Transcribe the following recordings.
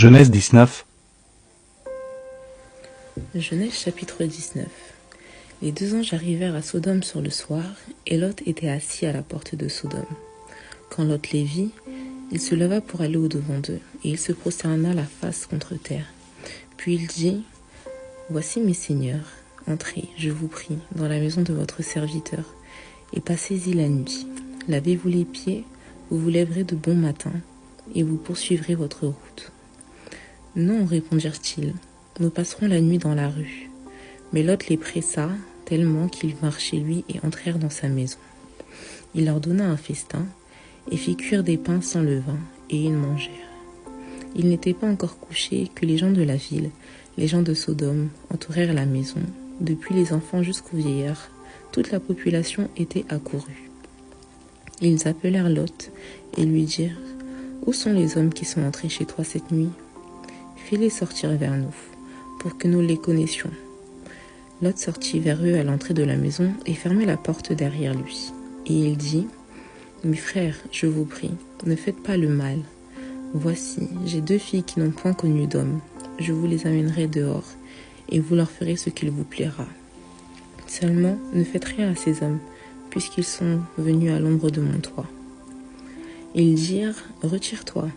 Genèse 19. Genèse chapitre 19. Les deux anges arrivèrent à Sodome sur le soir, et Lot était assis à la porte de Sodome. Quand Lot les vit, il se leva pour aller au-devant d'eux, et il se prosterna la face contre terre. Puis il dit, « Voici mes seigneurs, entrez, je vous prie, dans la maison de votre serviteur, et passez-y la nuit. Lavez-vous les pieds, vous vous lèverez de bon matin, et vous poursuivrez votre route. » « Non, répondirent-ils, nous passerons la nuit dans la rue. » Mais Lot les pressa tellement qu'ils vinrent chez lui et entrèrent dans sa maison. Il leur donna un festin et fit cuire des pains sans levain, et ils mangèrent. Ils n'étaient pas encore couchés que les gens de la ville, les gens de Sodome, entourèrent la maison. Depuis les enfants jusqu'aux vieillards, toute la population était accourue. Ils appelèrent Lot et lui dirent, « Où sont les hommes qui sont entrés chez toi cette nuit ? Fais-les sortir vers nous, pour que nous les connaissions. » Lot sortit vers eux à l'entrée de la maison et fermait la porte derrière lui. Et il dit, « Mes frères, je vous prie, ne faites pas le mal. Voici, j'ai 2 filles qui n'ont point connu d'homme. Je vous les amènerai dehors, et vous leur ferez ce qu'il vous plaira. Seulement, ne faites rien à ces hommes, puisqu'ils sont venus à l'ombre de mon toit. » Ils dirent, « Retire-toi. »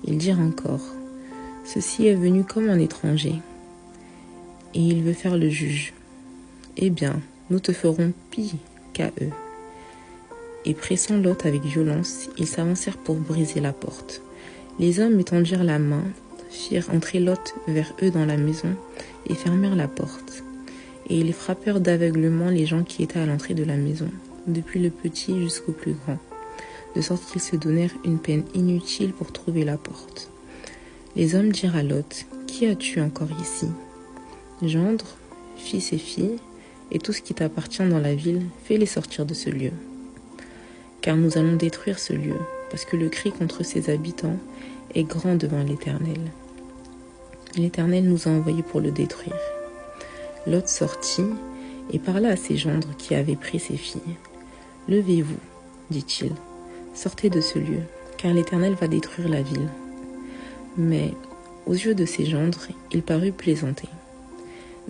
Ils dirent encore, « Ceci est venu comme un étranger, et il veut faire le juge. Eh bien, nous te ferons pis qu'à eux. » Et pressant Lot avec violence, ils s'avancèrent pour briser la porte. Les hommes étendirent la main, firent entrer Lot vers eux dans la maison et fermèrent la porte. Et ils frappèrent d'aveuglement les gens qui étaient à l'entrée de la maison, depuis le petit jusqu'au plus grand, de sorte qu'ils se donnèrent une peine inutile pour trouver la porte. Les hommes dirent à Lot, « Qui as-tu encore ici ? Gendre, fils et filles, et tout ce qui t'appartient dans la ville, fais-les sortir de ce lieu. Car nous allons détruire ce lieu, parce que le cri contre ses habitants est grand devant l'Éternel. L'Éternel nous a envoyés pour le détruire. » Lot sortit et parla à ses gendres qui avaient pris ses filles. « Levez-vous, dit-il, sortez de ce lieu, car l'Éternel va détruire la ville. » Mais, aux yeux de ses gendres, il parut plaisanter.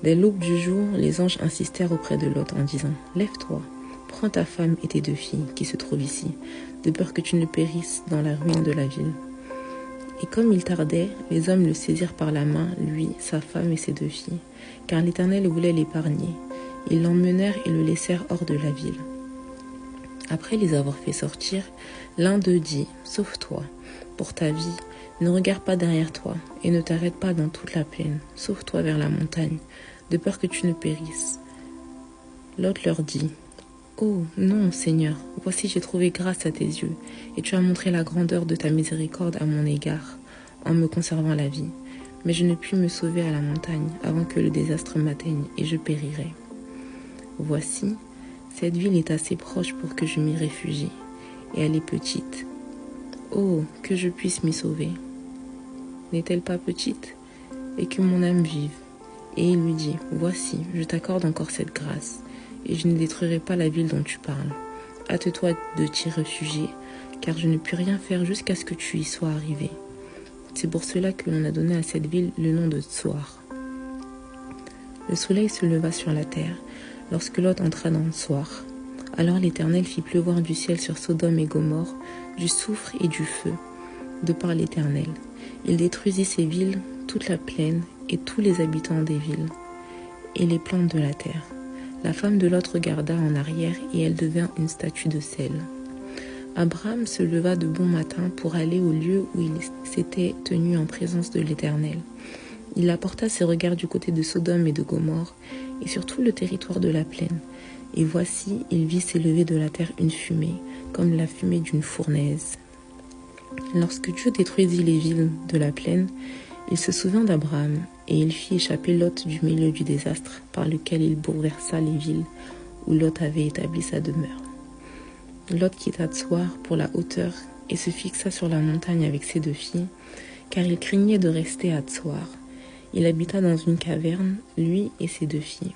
Dès l'aube du jour, les anges insistèrent auprès de Lot en disant, « Lève-toi, prends ta femme et tes 2 filles qui se trouvent ici, de peur que tu ne périsses dans la ruine de la ville. » Et comme il tardait, les hommes le saisirent par la main, lui, sa femme et ses 2 filles, car l'Éternel voulait l'épargner. Ils l'emmenèrent et le laissèrent hors de la ville. Après les avoir fait sortir, l'un d'eux dit, « Sauve-toi, pour ta vie, ne regarde pas derrière toi, et ne t'arrête pas dans toute la plaine. Sauve-toi vers la montagne, de peur que tu ne périsses. » Lot leur dit, « Oh, non, Seigneur, voici j'ai trouvé grâce à tes yeux, et tu as montré la grandeur de ta miséricorde à mon égard, en me conservant la vie. Mais je ne puis me sauver à la montagne, avant que le désastre m'atteigne, et je périrai. Voici, cette ville est assez proche pour que je m'y réfugie, et elle est petite. Oh, que je puisse m'y sauver. N'est-elle pas petite? Et que mon âme vive. » Et il lui dit, « Voici, je t'accorde encore cette grâce, et je ne détruirai pas la ville dont tu parles. Hâte-toi de t'y réfugier, car je ne puis rien faire jusqu'à ce que tu y sois arrivé. C'est pour cela que l'on a donné à cette ville le nom de Tsoar. » Le soleil se leva sur la terre, lorsque Lot entra dans Tsoar. Alors l'Éternel fit pleuvoir du ciel sur Sodome et Gomorrhe, du soufre et du feu, de par l'Éternel. Il détruisit ces villes, toute la plaine et tous les habitants des villes, et les plantes de la terre. La femme de Lot regarda en arrière, et elle devint une statue de sel. Abraham se leva de bon matin pour aller au lieu où il s'était tenu en présence de l'Éternel. Il apporta ses regards du côté de Sodome et de Gomorrhe, et sur tout le territoire de la plaine. Et voici, il vit s'élever de la terre une fumée, comme la fumée d'une fournaise. Lorsque Dieu détruisit les villes de la plaine, il se souvint d'Abraham, et il fit échapper Lot du milieu du désastre par lequel il bouleversa les villes où Lot avait établi sa demeure. Lot quitta Tsoar pour la hauteur et se fixa sur la montagne avec ses 2 filles, car il craignait de rester à Tsoar. Il habita dans une caverne, lui et ses 2 filles.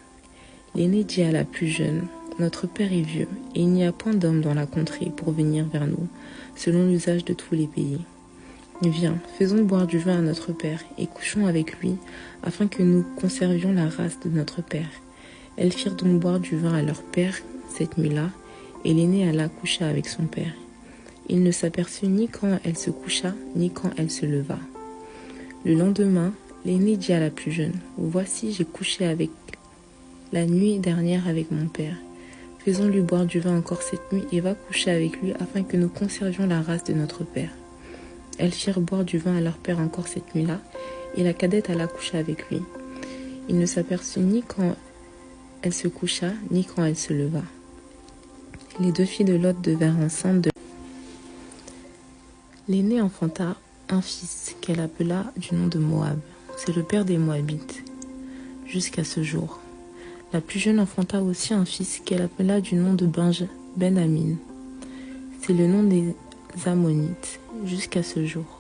L'aîné dit à la plus jeune, « Notre père est vieux, et il n'y a point d'homme dans la contrée pour venir vers nous, selon l'usage de tous les pays. Viens, faisons boire du vin à notre père, et couchons avec lui, afin que nous conservions la race de notre père. Elles firent donc boire du vin à leur père cette nuit-là, et l'aînée alla coucher avec son père. Il ne s'aperçut ni quand elle se coucha, ni quand elle se leva. Le lendemain, l'aînée dit à la plus jeune, « Voici, j'ai couché avec la nuit dernière avec mon père. Faisons-lui boire du vin encore cette nuit, et va coucher avec lui, afin que nous conservions la race de notre père. » Elles firent boire du vin à leur père encore cette nuit-là, et la cadette alla coucher avec lui. Il ne s'aperçut ni quand elle se coucha, ni quand elle se leva. Les deux filles de Lot devinrent enceintes de... L'aînée enfanta un fils qu'elle appela du nom de Moab. C'est le père des Moabites, jusqu'à ce jour. La plus jeune enfanta aussi un fils qu'elle appela du nom de Ben-Amin. C'est le nom des Ammonites, jusqu'à ce jour.